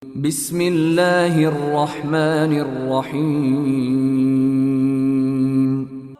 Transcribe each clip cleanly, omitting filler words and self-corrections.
Bismillahirrahmanirrahim.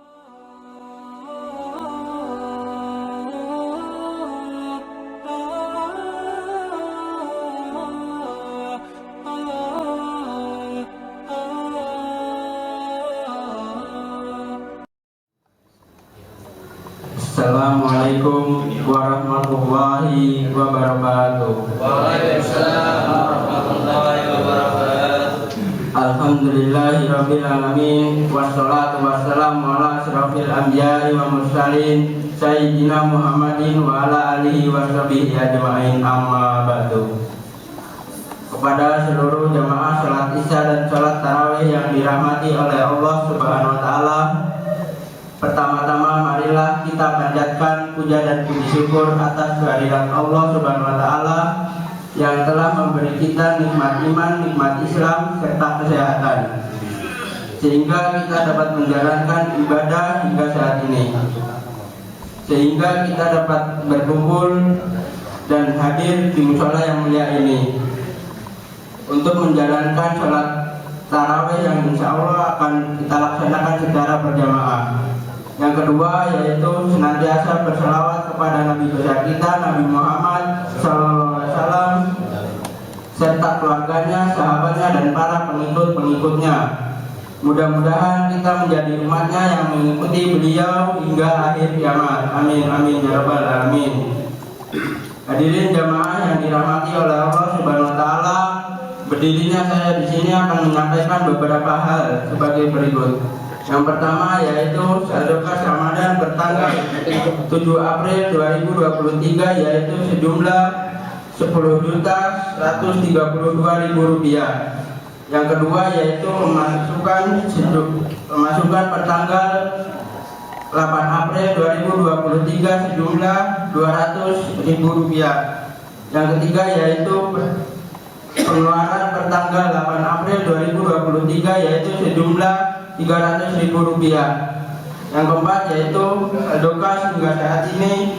Assalamualaikum warahmatullahi wabarakatuh. Waalaikumsalam warahmatullahi wabarakatuh. Alhamdulillahi rabbil alamin, wassalatu wassalamu ala asyrafil anbiya'i wa mursalin sayyidina Muhammadin wa ala alihi wa sahbihi ajma'in, amma ba'du. Kepada seluruh jamaah salat isya dan salat tarawih yang dirahmati oleh Allah Subhanahu wa taala, pertama-tama marilah kita panjatkan puja dan puji syukur atas kehadirat Allah Subhanahu wa taala yang telah memberi kita nikmat iman, nikmat Islam serta kesehatan, sehingga kita dapat menjalankan ibadah hingga saat ini, sehingga kita dapat berkumpul dan hadir di mushola yang mulia ini untuk menjalankan sholat tarawih yang insya Allah akan kita laksanakan secara berjamaah. Yang kedua yaitu senantiasa berselawat kepada Nabi besar kita Nabi Muhammad SAW serta keluarganya, sahabatnya dan para pengikut-pengikutnya. Mudah-mudahan kita menjadi umatnya yang mengikuti beliau hingga akhir kiamat. Amin amin ya rabbal alamin. Hadirin jamaah yang dirahmati oleh Allah Subhanahu wa taala, berdirinya saya di sini akan menyampaikan beberapa hal sebagai berikut. Yang pertama yaitu sedekah Ramadan bertanggal 7 April 2023 yaitu sejumlah 10.132.000 rupiah. Yang kedua yaitu pemasukan pertanggal 8 April 2023 sejumlah 200.000 rupiah. Yang ketiga yaitu pengeluaran pertanggal 8 April 2023 yaitu sejumlah 300.000 rupiah. Yang keempat yaitu sedekah hingga saat ini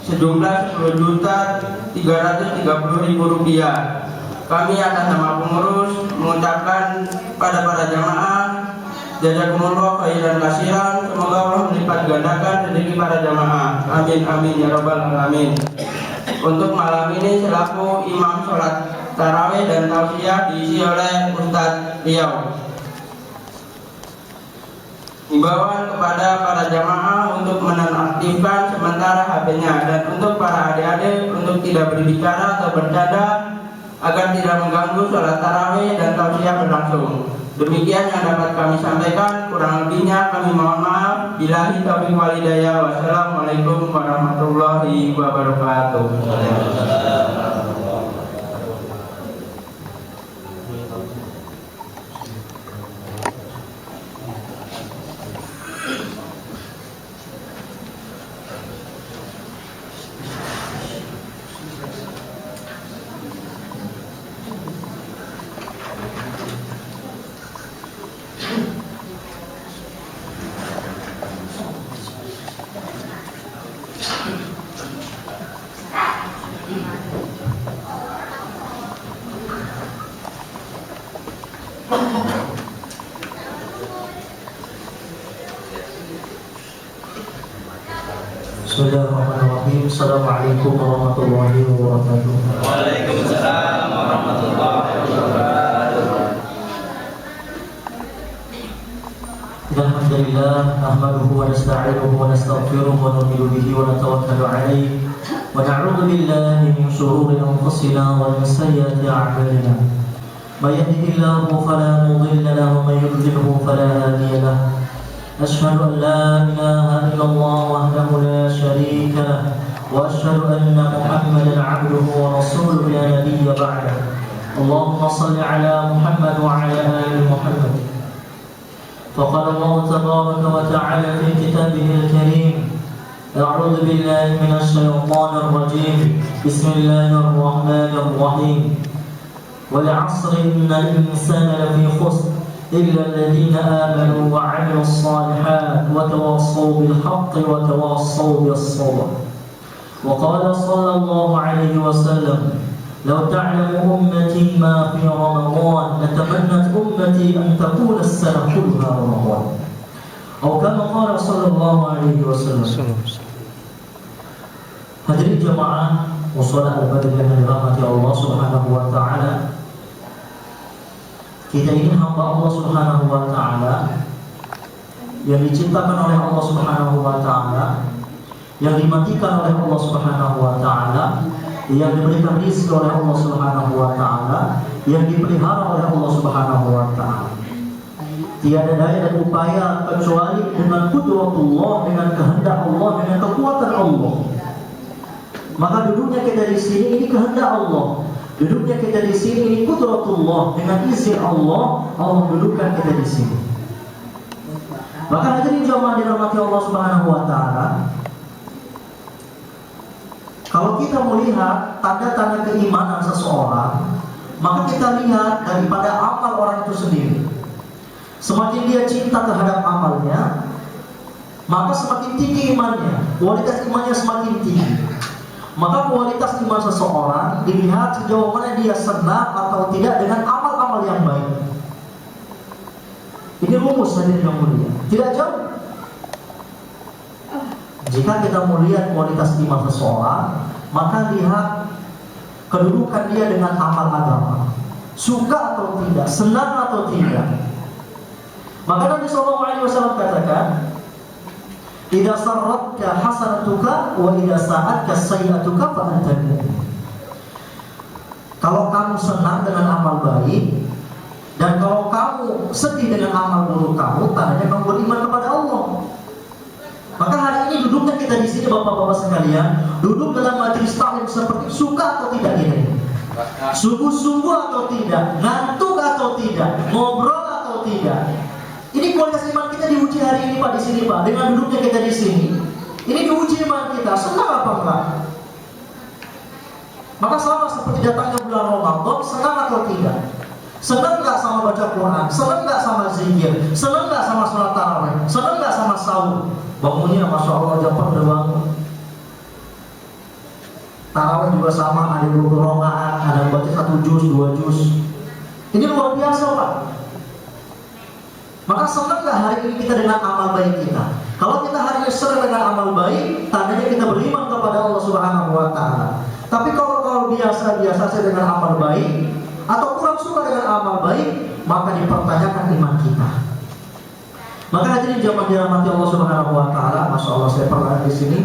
sejumlah 10.330.000 rupiah. Kami atas nama pengurus mengucapkan pada para jamaah jazakumullah khairan katsiran, semoga Allah melipat gandakan rezeki para jamaah. Amin amin ya rabbal alamin. Untuk malam ini selaku imam sholat tarawih dan tausiah diisi oleh Ustadz Riau. Himbauan kepada para jamaah untuk menonaktifkan sementara HP-nya, dan untuk para adik-adik untuk tidak berbicara atau bercanda agar tidak mengganggu sholat tarawih dan tausiah berlangsung. Demikian yang dapat kami sampaikan, kurang lebihnya kami mohon maaf. Billahi taufiq wal hidayah. Wassalamualaikum warahmatullahi wabarakatuh. Bismillahirrahmanirrahim. Assalamualaikum warahmatullahi wabarakatuh. Waalaikumsalam warahmatullahi wabarakatuh. Alhamdulillah, nahmaduhu wa nasta'inuhu wa nastaghfiruhu wa nu'minu bihi wa natawakkalu 'alaihi wa na'udzu billahi min shururi anfusina wa min sayyiati a'malina. May yahdihillahu fala mudilla lahu wa may yudlilhu fala hadiya lahu. أشهد أن لا إله إلا الله وحده لا شريك له وأشهد أن محمدا عبده ورسوله لا نبي بعده. اللهم صل على محمد وعلى آل محمد. فقال الله تبارك وتعالى في كتابه الكريم: أعوذ بالله من الشيطان الرجيم، بسم الله الرحمن الرحيم، والعصر إن الإنسان لفي خسر إلا الذين آمنوا وعملوا الصالحات وتواصوا بالحق وتواصوا بالصبر. وقال صلى الله عليه وسلم: لو تعلم أمتي ما في رمضان لتمنت أمتي أن تكون السنة كلها رمضان أو كما قال صلى الله عليه وسلم. Hadirin jamaah mushola al-badr yang dirahmati Allah Subhanahu wa taala. Kita ini hamba Allah Subhanahu wa taala yang diciptakan oleh Allah Subhanahu wa taala, yang dimatikan oleh Allah Subhanahu wa taala, yang diberikan rezeki oleh Allah Subhanahu wa taala, yang dipelihara oleh Allah Subhanahu wa taala. Tiada daya dan upaya kecuali dengan qudratullah, dengan kehendak Allah, dengan kekuatan Allah. Maka duduknya kita di sini ini kehendak Allah. Duduknya kita di sini ini qudratullah, dengan izin Allah, Allah dudukkan kita di sini. Maka hadirin jamaah dirahmati Allah Subhanahu wa taala, kalau kita melihat tanda-tanda keimanan seseorang, maka kita lihat daripada amal orang itu sendiri. Semakin dia cinta terhadap amalnya, maka semakin tinggi imannya, kualitas imannya semakin tinggi. Maka kualitas iman seseorang dilihat sejauh mana dia senang atau tidak dengan amal-amal yang baik. Ini rumus hadirin yang mulia, tidak jauh. Jika kita melihat kualitas iman seseorang, maka lihat kedudukan dia dengan amal agama, suka atau tidak, senang atau tidak. Maka Nabi SAW katakan, "Idza sarratka hasanatuka wa idza sa'atka sayyi'atuka fa anta mu'min." Kalau kamu senang dengan amal baik, dan kalau kamu sedih dengan amal buruk kamu, tandanya kamu beriman kepada Allah. Maka hari ini duduknya kita di sini bapak-bapak sekalian, duduk dalam majelis taklim seperti suka atau tidak ini? Sungguh-sungguh atau tidak? Ngantuk atau tidak? Ngobrol atau tidak? Ini kualitas iman kita diuji hari ini Pak, di sini Pak, dengan duduknya kita di sini. Ini diuji iman kita, senang apa enggak? Maka sama seperti datangnya bulan Ramadan, senang atau tidak? Senang nggak sama baca Quran? Senang nggak sama zikir? Senang nggak sama sholat tarawih? Senang nggak sama sahur? Bangunnya Masya Allah jam 4 udah bangun. Tarawih juga sama, ada 20 rakaat, ada yang baca 1 juz, 2 juz. Ini luar biasa Pak. Maka senang nggak hari ini kita dengan amal baik kita? Kalau kita hari ini senang dengan amal baik, tandanya kita beriman kepada Allah Subhanahu wa taala. Tapi kalau biasa-biasa saja dengan amal baik, atau kurang suka dengan amal baik, maka dipertanyakan iman kita. Maka hadirin jamaah dirahmati Allah Subhanahu wa taala, Masya Allah saya pernah di sini,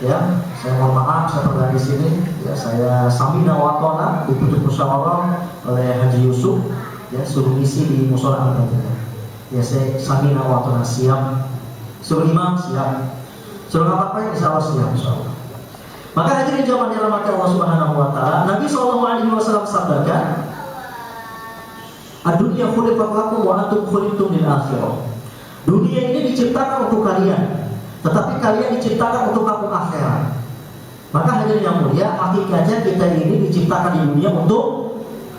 ya, saya mohon maaf saya pernah di sini, ya, saya samina wa ta'na diputus musyawarah oleh Haji Yusuf, ya, suruh isi di mushola al-badr. Ya, saya samina wa ta'na siap, suruh imam siap, suruh apa-apa insyaallah siap insyaallah. Maka hadirin jamaah dirahmati Allah Subhanahu wa taala, Nabi SAW sabdakan, "Ad-dunya khuliqat lakum wa antum khuliqtum lil akhirah." Dunia ini diciptakan untuk kalian, tetapi kalian diciptakan untuk kampung akhirat. Maka hadirin yang mulia, hakikatnya kita ini diciptakan di dunia untuk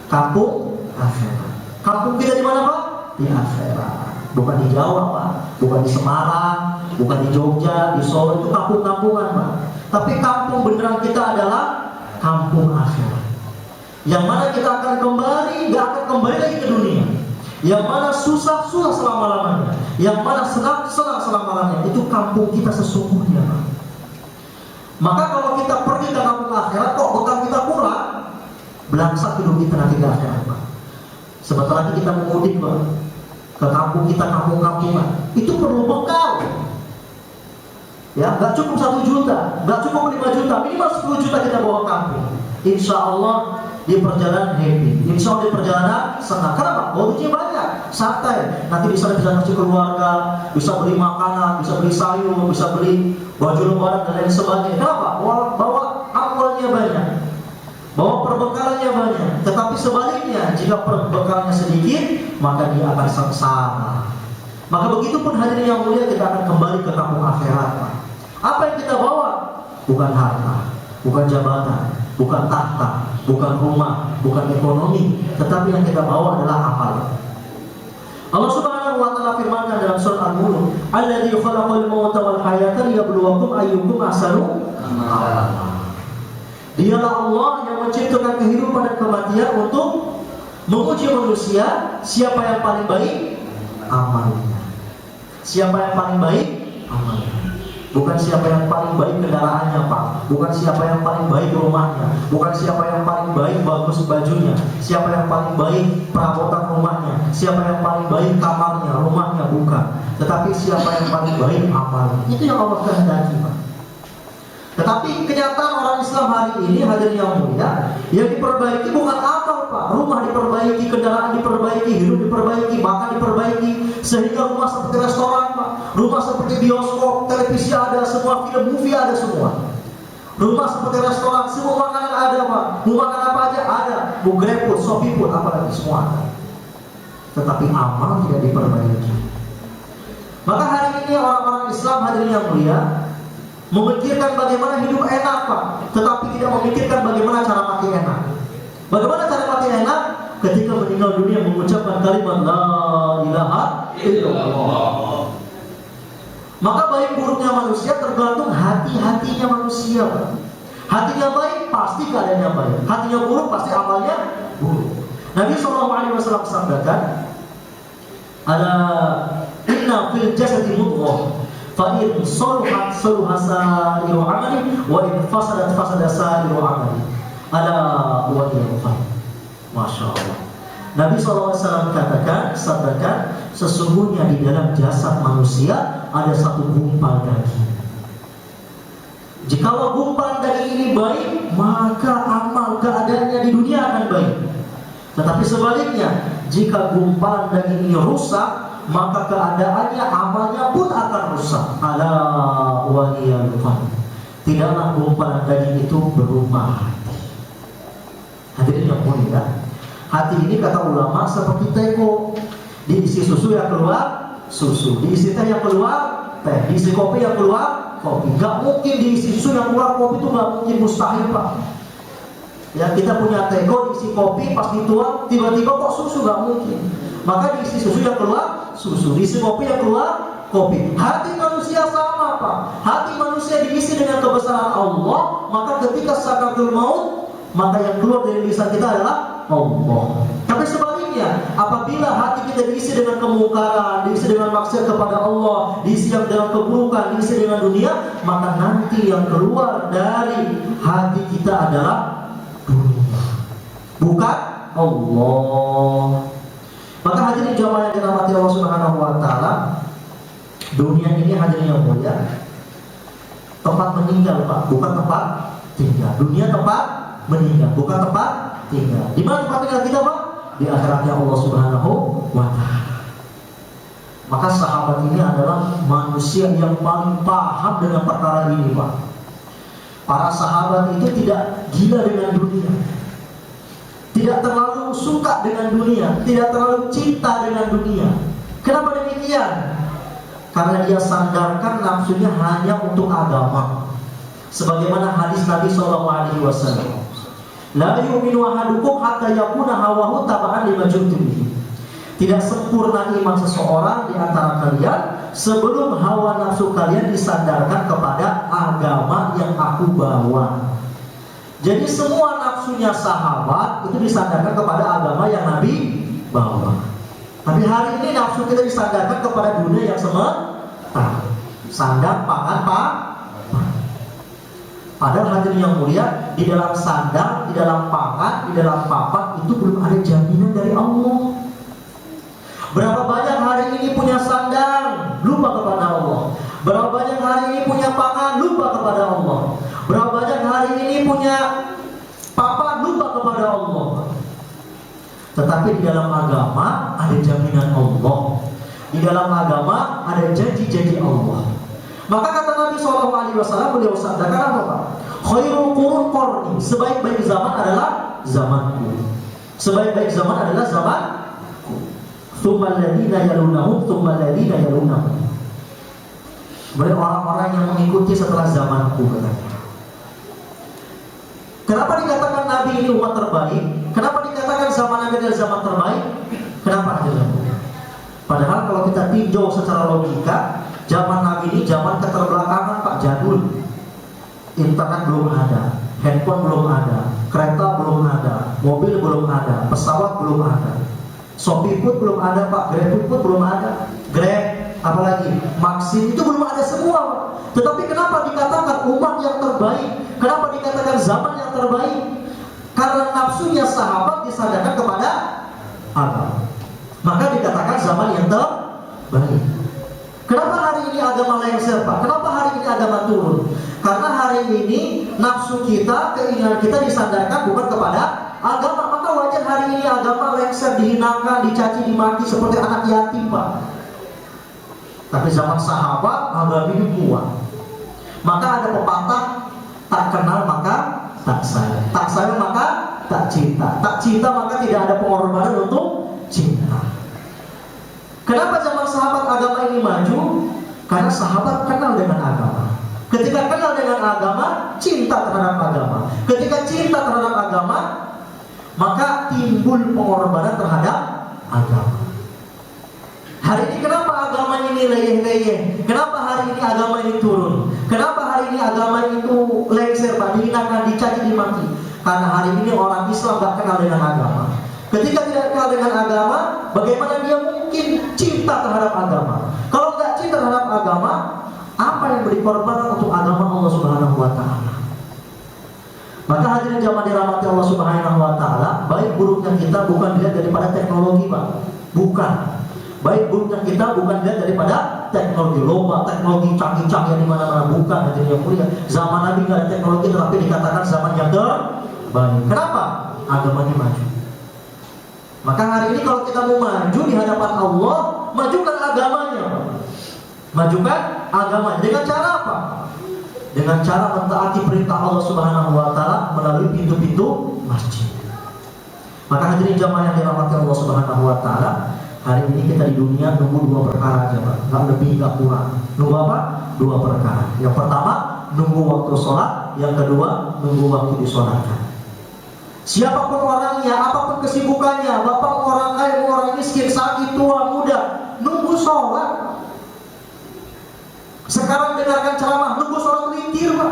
kampung akhirat. Kampung kita di mana Pak? Di akhirat. Bukan di Jawa Pak, bukan di Semarang, bukan di Jogja, di Solo, itu kampung-kampungan Pak. Tapi kampung beneran kita adalah kampung akhirat, yang mana kita akan kembali, gak akan kembali lagi ke dunia. Yang mana susah selama-lamanya, yang mana senang selama-lamanya. Itu kampung kita sesungguhnya Pak. Maka kalau kita pergi ke kampung akhirat, kok bekal kita kurang, belangsak hidup kita nanti ke akhirat Pak. Sebentar lagi kita memudik Pak, ke kampung kita, kampung-kampungan, itu perlu bekal. Ya, nggak cukup 1 juta, nggak cukup 5 juta, minimal 10 juta kita bawa kampung. Insya Allah di perjalanan happy, insya Allah di perjalanan senang. Kenapa? Bonusnya banyak, santai. Nanti bisa kasih keluarga, bisa beli makanan, bisa beli sayur, bisa beli baju lebaran dan lain sebagainya. Kenapa? Bawa amalnya banyak, bawa perbekalannya banyak. Tetapi sebaliknya, jika perbekalannya sedikit, maka dia akan sengsara. Maka begitu pun hadirin yang mulia, kita akan kembali ke kampung akhirat. Apa yang kita bawa? Bukan harta, bukan jabatan, bukan tahta, bukan rumah, bukan ekonomi, tetapi yang kita bawa adalah amal. Allah Subhanahu wa taala firmankan dalam surah Al-Mulk, "Alladzi khalaqal mauta wal hayata liyabluwakum ayyukum ahsanu amala." Dialah Allah yang menciptakan kehidupan dan kematian untuk menguji manusia siapa yang paling baik amalnya. Siapa yang paling baik amalnya. Bukan siapa yang paling baik kendaraannya, Pak. Bukan siapa yang paling baik rumahnya. Bukan siapa yang paling baik bagus bajunya. Siapa yang paling baik perabotan rumahnya. Siapa yang paling baik kamarnya, rumahnya, bukan. Tetapi siapa yang paling baik amalnya. Itu yang Allah kehendaki, Pak. Tetapi kenyataan orang Islam hari ini, hadirin yang mulia, yang diperbaiki bukan amal, Pak. Rumah diperbaiki, kendaraan diperbaiki, hidup diperbaiki, makan diperbaiki, sehingga rumah seperti restoran, Pak. Rumah seperti bioskop, televisi ada, semua film movie ada semua. Rumah seperti restoran, semua makanan ada, Pak. Mau makan apa aja ada, mau Grab pun, Shopee pun, apalagi semua ada. Tetapi amal tidak diperbaiki. Maka hari ini orang-orang Islam, hadirin yang mulia, memikirkan bagaimana hidup enak, Pak, tetapi tidak memikirkan bagaimana cara mati enak. Bagaimana cara mati enak? Ketika meninggal dunia mengucapkan kalimat la ilaha illallah. Maka baik buruknya manusia tergantung hati-hatinya manusia, Pak. Hatinya baik pasti keadaannya baik. Hatinya buruk pasti amalnya buruk. Nabi SAW sabdakan, "Ala inna fil jasadi mudghah. Fa'in soluhat sa'iru amali wa in fasadat sa'iru amali." Ala wa yaqul. Masya Allah. Nabi SAW sabdakan, sesungguhnya di dalam jasad manusia ada satu gumpal daging. Jikalau gumpal daging ini baik, maka amal keadaannya di dunia akan baik. Tetapi sebaliknya, jika gumpalan daging ini rusak, maka keadaannya, amalnya pun akan rusak. Ala waliyalufan. Tidaklah gumpalan daging itu berubah hati. Hadirin yang mulia, hati ini kata ulama seperti teko. Diisi susu yang keluar susu, diisi teh yang keluar teh, diisi kopi yang keluar kopi. Gak mungkin diisi susu yang keluar kopi, itu gak mungkin, mustahil, Pak. Ya, kita punya teko diisi kopi, pas dituang tiba-tiba kok susu, gak mungkin. Maka diisi susu yang keluar susu, diisi kopi yang keluar kopi. Hati manusia sama, Pak. Hati manusia diisi dengan kebesaran Allah, maka ketika sakaratul maut, maka yang keluar dari lisan kita adalah Allah. Tapi sebaliknya, apabila hati kita diisi dengan kemungkaran, diisi dengan maksiat kepada Allah, diisi dengan keburukan, diisi dengan dunia, maka nanti yang keluar dari hati kita adalah dunia, bukan Allah. Maka hadirin jamaah yang dirahmati Allah Subhanahu wa taala, dunia ini hadirin yang mulia, tempat meninggal, Pak, bukan tempat tinggal. Dunia tempat meninggal, bukan tempat tinggal. Di mana tempat tinggal kita, Pak? Di akhiratnya Allah Subhanahu wa taala. Maka sahabat ini adalah manusia yang paling paham dengan perkara ini, Pak. Para sahabat itu tidak gila dengan dunia, tidak terlalu suka dengan dunia, tidak terlalu cinta dengan dunia. Kenapa demikian? Karena dia sandarkan nafsunya hanya untuk agama. Sebagaimana hadis Nabi SAW, la yu'minu ahadukum hatta yakuna hawahu taba'an lima jumtuhi. Tidak sempurna iman seseorang di antara kalian sebelum hawa nafsu kalian disandarkan kepada agama yang aku bawa. Jadi semua nafsunya sahabat itu disandarkan kepada agama yang Nabi bawa. Tapi hari ini nafsu kita disandarkan kepada dunia yang sementara. Sandang, pangan, padahal hadirin yang mulia, di dalam sandang, di dalam pangan, di dalam papan itu belum ada jaminan dari Allah. Berapa banyak hari ini punya sandang, lupa kepada Allah. Berapa banyak hari ini punya pangan, lupa kepada Allah. Berapa banyak hari ini punya papan, lupa kepada Allah. Tetapi di dalam agama ada jaminan Allah. Di dalam agama ada janji-janji Allah. Maka kata Nabi SAW, beliau sabdakan apa, Pak? Khairul qurun qarni, sebaik-baik zaman adalah zamanku. Sebaik-baik zaman adalah zamanku. Tsummal ladzina yalunahum, tsummal ladzina yalunahum. Kemudian orang-orang yang mengikuti setelah zamanku, katanya. Kenapa dikatakan Nabi ini umat terbaik? Kenapa dikatakan zaman Nabi adalah zaman terbaik? Kenapa? Padahal kalau kita tinjau secara logika, zaman Nabi ini zaman keterbelakangan, Pak, jadul. Internet belum ada, handphone belum ada, kereta belum ada, mobil belum ada, pesawat belum ada, Shopee Food belum ada Pak, Grab Food belum ada, Grab, apalagi Maxim itu belum ada semua Pak. Tetapi kenapa dikatakan umat yang terbaik? Kenapa dikatakan zaman yang terbaik? Karena nafsunya sahabat disadarkan kepada agama. Maka dikatakan zaman yang terbaik. Kenapa hari ini agama lengser Pak? Kenapa hari ini agama turun? Karena hari ini nafsu kita, keinginan kita disandarkan bukan kepada agama. Maka wajar hari ini agama lengser, dihinakan, dicaci, dimaki seperti anak yatim Pak. Tapi zaman sahabat agama ini kuat. Maka ada pepatah, tak kenal maka tak sayang, tak sayang maka tak cinta, tak cinta maka tidak ada pengorbanan untuk cinta. Kenapa zaman sahabat agama ini maju? Karena sahabat kenal dengan agama. Ketika kenal dengan agama, cinta terhadap agama. Ketika cinta terhadap agama, maka timbul pengorbanan terhadap agama. Hari ini kenapa agama ini leyeh-leyeh? Kenapa hari ini agama ini turun? Kenapa hari ini agama itu lengser, Pak, dihinakan, dicaci, dimaki? Karena hari ini orang Islam gak kenal dengan agama. Ketika tidak kenal dengan agama, bagaimana dia mungkin cinta terhadap agama? Kalau nggak cinta terhadap agama, apa yang beri korban untuk agama Allah Subhanahu Wa Taala? Maka hadirin jamaah dirahmati Allah Subhanahu Wa Taala, baik buruknya kita bukan dilihat daripada teknologi Pak, bukan. Baik buruknya kita bukan dilihat daripada teknologi, lomba teknologi canggih-canggih di mana-mana, bukan. Hadirin yang mulia, zaman Nabi nggak ada teknologi, tetapi dikatakan zaman yang terbaik. Kenapa? Agamanya maju. Maka hari ini kalau kita mau maju di hadapan Allah, majukan agamanya, Pak. Majukan agamanya dengan cara apa? Dengan cara mentaati perintah Allah Subhanahu Wa Taala melalui pintu-pintu masjid. Maka hadirin jamaah yang dirahmati Allah Subhanahu Wa Taala, hari ini kita di dunia nunggu dua perkara aja Pak, nggak lebih nggak kurang. Nunggu apa? Dua perkara. Yang pertama nunggu waktu sholat, yang kedua nunggu waktu disolatkan. Siapapun orangnya, apapun kesibukannya, bapak orang kaya, orang miskin, sakit, tua, muda, nunggu sholat. Sekarang dengarkan ceramah, nunggu sholat witir Pak.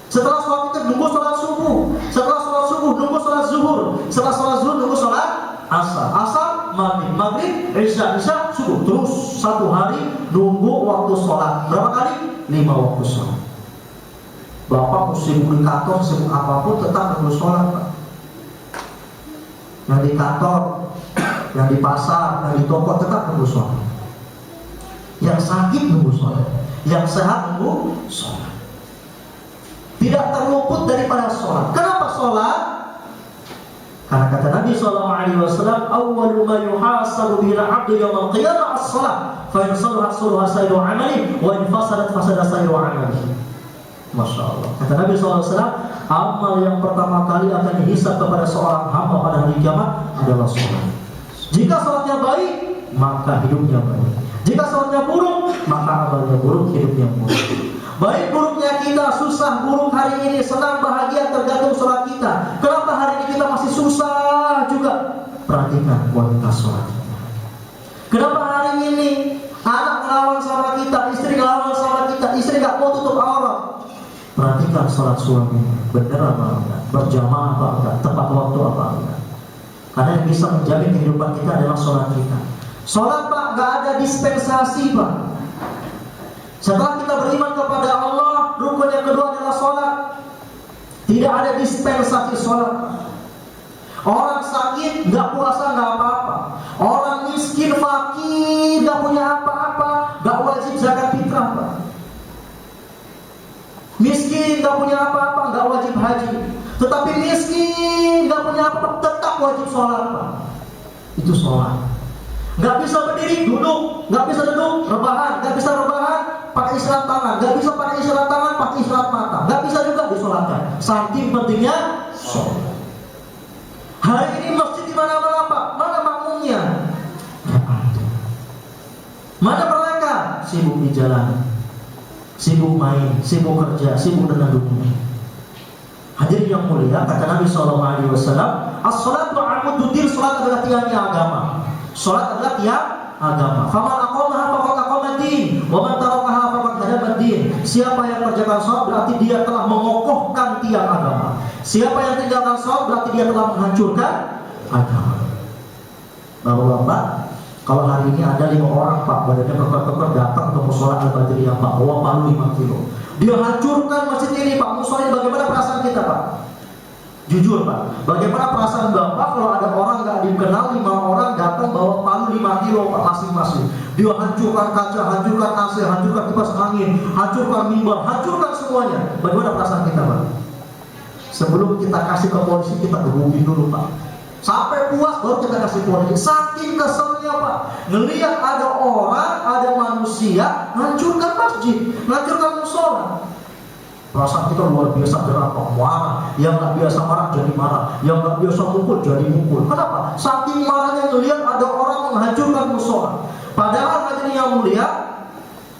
Setelah sholat witir nunggu sholat subuh. Setelah sholat subuh nunggu sholat zuhur. Setelah sholat zuhur nunggu sholat asar. Asar, maghrib, maghrib, isya, isya, subuh. Terus satu hari nunggu waktu sholat. Berapa kali? 5 waktu sholat. Bapak sibuk di kantor, sibuk apapun tetap nunggu sholat Pak. Yang di kantor, yang di pasar, yang di toko tetap nunggu sholat. Yang sakit nunggu sholat, yang sehat nunggu sholat. Tidak terluput daripada sholat. Kenapa sholat? Karena kata Nabi SAW, awwalu ma yuhasabu bil 'abdu yaumil qiyamah as-shalah, fa in salahat salaha sa'iru 'amali wa in fasadat fasada sa'iru 'amali. Masya Allah. Kata Nabi SAW, amal yang pertama kali akan dihisab kepada seorang hamba pada hari kiamat adalah sholat. Jika sholatnya baik, maka hidupnya baik. Jika sholatnya buruk, maka amalnya buruk, hidupnya buruk. Baik buruknya kita, susah buruk hari ini, senang bahagia tergantung sholat kita. Kenapa hari ini kita masih susah juga? Perhatikan kualitas sholat kita. Kenapa hari ini anak ngelawan sama kita, istri ngelawan sama kita, istri gak mau tutup aurat? Perhatikan sholat suami, benar apa enggak, berjamaah apa enggak, tepat waktu apa enggak. Karena yang bisa menjamin kehidupan kita adalah sholat kita. Sholat Pak, gak ada dispensasi Pak. Setelah kita beriman kepada Allah, rukun yang kedua adalah sholat. Tidak ada dispensasi sholat. Orang sakit gak puasa gak apa-apa. Orang miskin, fakir, gak punya apa-apa, gak wajib zakat fitrah Pak. Miskin gak punya apa-apa, gak wajib haji. Tetapi miskin gak punya apa-apa, tetap wajib sholat Pak. Itu sholat. Gak bisa berdiri, duduk. Gak bisa duduk, rebahan. Gak bisa rebahan, pakai isyarat tangan. Gak bisa pakai isyarat tangan, pakai isyarat mata. Gak bisa juga disolatkan. Saking pentingnya sholat. Hari ini masjid di mana-mana Pak. Mana makmumnya? Mana mereka? Sibuk di jalan, sibuk main, sibuk kerja, sibuk dengan dunia. Hadirin yang mulia, kata Nabi SAW, as-salatu amududdin, salat adalah tiangnya agama. Salat adalah tiang agama. Faman aqamaha faqad aqama ad-din, wa man tarakaha faqad hadama ad-din. masjid. Siapa yang kerjakan sholat berarti dia telah mengokohkan tiang agama. Siapa yang tinggalkan sholat berarti dia telah menghancurkan agama. Bapak-bapak, kalau hari ini ada 5 orang Pak, badannya keker-keker datang ke musola Al-Badriyah Pak, bawa palu 5 kilo. Dia hancurkan masjid ini Pak, musola ini, bagaimana perasaan kita Pak? Jujur Pak, bagaimana perasaan Bapak kalau ada orang gak dikenal 5 orang datang bawa palu 5 kilo Pak masing-masing. Dia hancurkan kaca, hancurkan AC, hancurkan kipas angin, hancurkan mimbar, hancurkan semuanya. Bagaimana perasaan kita Pak? Sebelum kita kasih ke polisi, kita gebukin dulu Pak. Sampai puas baru kita kasih polisi. Saking keselnya Pak, ngelihat ada orang, ada manusia hancurkan masjid, hancurkan musola. Perasaan kita luar biasa gerah Pak, marah. Yang nggak biasa marah jadi marah, yang nggak biasa mukul jadi mukul. Kenapa? Saking marahnya ngelihat ada orang menghancurkan musola. Padahal hadirin yang mulia,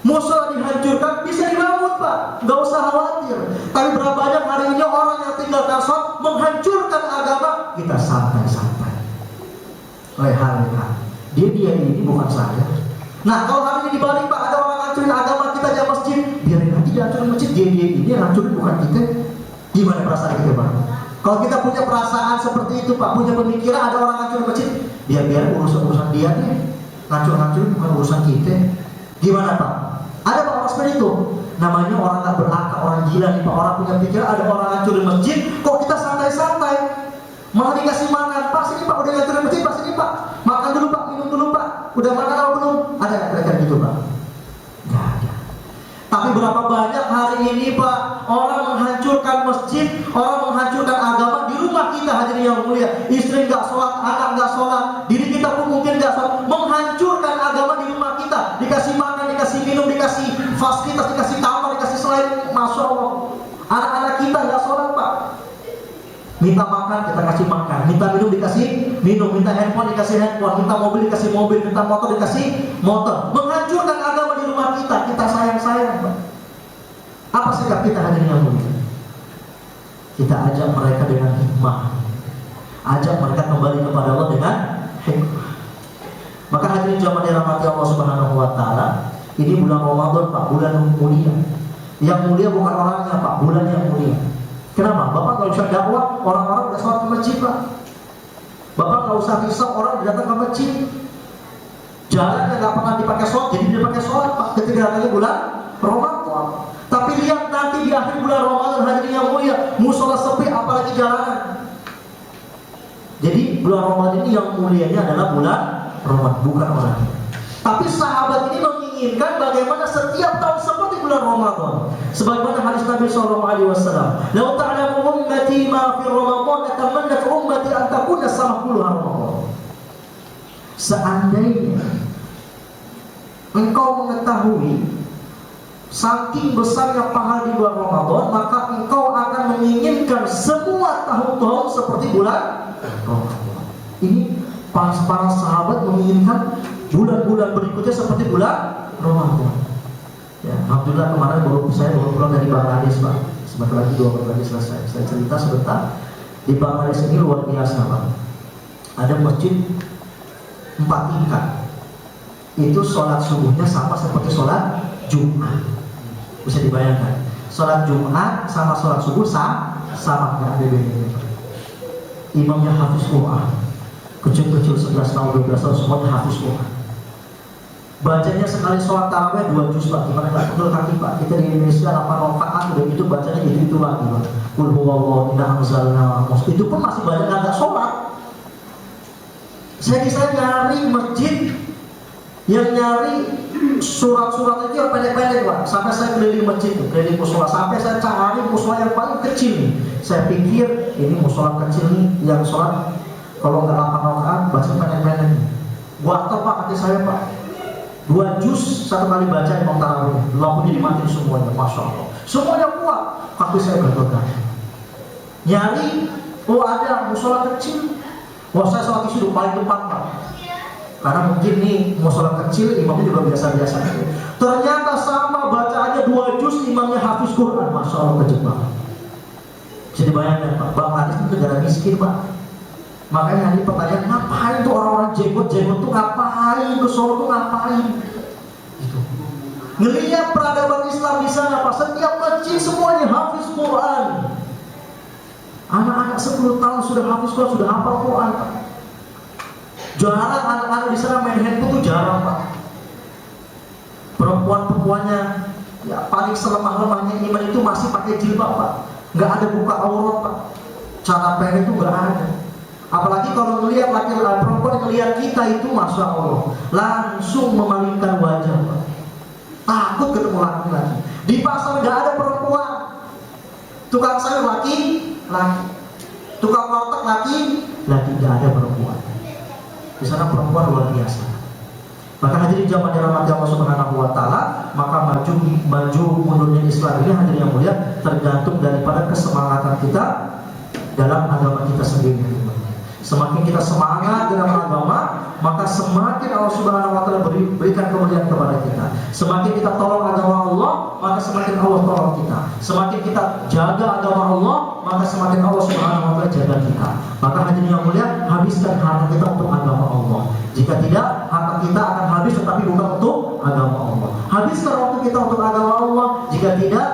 musola dihancurkan bisa dibangun Pak, nggak usah khawatir. Tapi berapa banyak hari ini orang yang tinggalkan sholat menghancurkan agama, kita santai-santai. Leha-leha. Dia ini bukan saya. Nah kalau hari ini dibalik Pak, ada orang hancurin agama kita di masjid, biarin aja dia hancurin masjid, dia ini yang hancurin bukan kita. Gimana perasaan kita Pak? Kalau kita punya perasaan seperti itu Pak, punya pemikiran ada orang hancurin masjid, biar urusan dia nih, hancurin bukan urusan kita. Gimana Pak? Ada Pak orang seperti itu. Namanya orang tak berakal, orang gila nih Pak, orang punya pikiran, ada orang hancurin masjid, kok kita santai-santai? Malah dikasih makan, Pak sini Pak, udah hancurin masjid, Pak sini Pak, makan dulu Pak, minum dulu Pak, udah makan atau belum? Ada nggak gitu Pak? Nggak ada. Tapi berapa banyak hari ini Pak, orang menghancurkan masjid, orang menghancurkan agama di rumah kita hadirin yang mulia. Istri nggak sholat, anak nggak sholat, diri kita pun mungkin nggak sholat, menghancurkan agama di rumah kita. Dikasih makan, dikasih minum, dikasih fasilitas, dikasih kamar, dikasih selain, masya Allah. Anak-anak kita nggak sholat Pak. Minta makan kita kasih makan, minta minum dikasih minum, minta handphone dikasih handphone, minta mobil dikasih mobil, minta motor dikasih motor. Menghancurkan agama di rumah kita, kita sayang-sayang Pak. Apa sikap kita hadirin yang mulia? Kita ajak mereka dengan hikmah, ajak mereka kembali kepada Allah dengan hikmah. Maka hadirin jamaah dirahmati Allah Subhanahu wa taala, ini bulan Ramadan Pak, bulan mulia. Yang mulia bukan orangnya Pak, bulan yang mulia. Kenapa? Bapak nggak usah dakwah, orang-orang udah sholat ke masjid Pak. Bapak nggak usah risau, orang datang ke masjid. Jalannya nggak pernah dipakai sholat, jadi dia pakai sholat Pak. Ketika datangnya bulan Ramadan. Tapi lihat nanti di akhir bulan Ramadan hadirin yang mulia, musola sepi apalagi jalanan. Jadi bulan Ramadan ini yang mulianya adalah bulan Ramadan, bukan orang. Tapi sahabat ini menginginkan bagaimana setiap tahun seperti bulan Ramadan. Sebagaimana hadis Nabi SAW, "Lau ta'lamu ummati ma fi Ramadan, latamannat ummati an takuna samahullah Ramadan." Seandainya engkau mengetahui saking besarnya pahala di bulan Ramadan, maka engkau akan menginginkan semua tahun-tahun seperti bulan Ramadan. Ini para sahabat menginginkan bulan-bulan berikutnya seperti bulan Ramadan. Ya, alhamdulillah kemarin saya baru pulang dari Bangladesh Pak. Sebentar lagi 2 bulan lagi selesai. Saya cerita sebentar. Di Bangladesh ini luar biasa Pak. Ada masjid 4 tingkat. Itu sholat subuhnya sama seperti sholat Jumat. Bisa dibayangkan. Sholat Jumat sama sholat subuh sama, nggak ada bedanya. Imamnya hafiz Quran. Kecil-kecil 11 tahun 12 tahun semuanya hafiz Quran. Bacanya sekali sholat tarawih 2 juz Pak. Gimana nggak pegel kaki Pak? Kita di Indonesia 8 rakaat udah gitu bacanya itu lagi Pak. Qul huwallahu inna anzalna. Itu pun masih banyak nggak sholat. Saya nyari masjid yang nyari surat-surat itu yang pendek-pendek Pak. Sampai saya keliling masjid, keliling musola, sampai saya cari musola yang paling kecil nih. Saya pikir ini musola kecil nih yang sholat kalau nggak 8 rakaat baca pendek-pendek nih. Buat apa Pak kaki saya Pak? 2 juz 1 kali baca Imam Tarawih, lampunya dimatiin semuanya, masya Allah. Semuanya kuat, kaki saya bergetar. Nyari, oh ada musola kecil. Wah saya sholat isi paling depan Pak. Karena mungkin nih musola kecil imamnya juga biasa-biasa. Ternyata sama bacaannya 2 juz, imamnya hafiz Quran, masya Allah kejebak. Bisa dibayangkan Pak, Bangladesh itu negara miskin Pak. Makanya ini pertanyaan, ngapain tuh orang-orang jenggot tuh ngapain, ke Solo tuh ngapain gitu. Ngelihat peradaban Islam di sana, Pak. Setiap masjid semuanya hafiz Quran. Anak-anak 10 tahun sudah hafiz Quran, sudah hafal Quran, Pak. Jarang anak-anak di sana main handphone tuh jarang, Pak. Perempuan-perempuannya ya paling selemah-lemahnya iman itu masih pakai jilbab, Pak. Nggak ada buka aurat, Pak. Cara pendek itu nggak ada. Apalagi kalau melihat laki-laki perempuan melihat kita itu, masya Allah, langsung memalingkan wajah, Pak. Takut ketemu laki-laki. Di pasar nggak ada perempuan. Tukang sayur laki. Tukang warteg laki nggak ada perempuan. Di sana perempuan luar biasa. Maka hadirin jamaah dirahmati Allah Subhanahu wa taala, maka maju mundurnya Islam ini hadirin yang mulia tergantung daripada kesemangatan kita dalam agama kita sendiri. Semakin kita semangat dalam agama, maka semakin Allah Subhanahu wa taala berikan kemuliaan kepada kita. Semakin kita tolong agama Allah, maka semakin Allah tolong kita. Semakin kita jaga agama Allah, maka semakin Allah Subhanahu wa taala jaga kita. Maka hadirin yang mulia, habiskan harta kita untuk agama Allah. Jika tidak, harta kita akan habis tetapi bukan untuk agama Allah. Habiskan waktu kita untuk agama Allah. Jika tidak,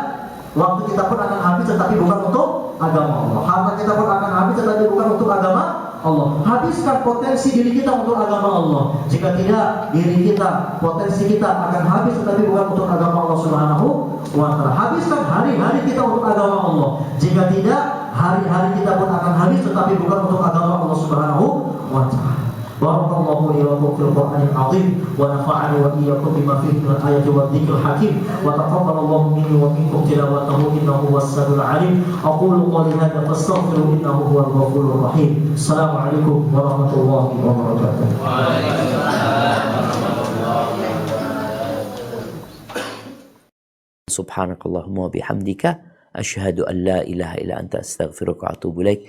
waktu kita pun akan habis tetapi bukan untuk agama Allah. Harta kita pun akan habis tetapi bukan untuk agama Allah. Habiskan potensi diri kita untuk agama Allah. Jika tidak, diri kita, potensi kita akan habis tetapi bukan untuk agama Allah Subhanahu wa taala. Habiskan hari-hari kita untuk agama Allah. Jika tidak, hari-hari kita pun akan habis tetapi bukan untuk agama Allah Subhanahu wa taala. Barakallahu li wa lakum fil Qur'anil 'azim wa nafa'ani wa iyyakum bima fihi minal ayati wa dzikril hakim wa taqabbalallahu minni wa minkum tilawatahu innahu was-sami'ul 'alim. Aqulu qawli hadza fastaghfiru innahu huwal ghafurur rahim. Assalamualaikum warahmatullahi wabarakatuh. Waalaikumsalam. Subhanakallahumma wa bihamdika asyhadu an la ilaha illa anta astaghfiruka wa atubu ilaik.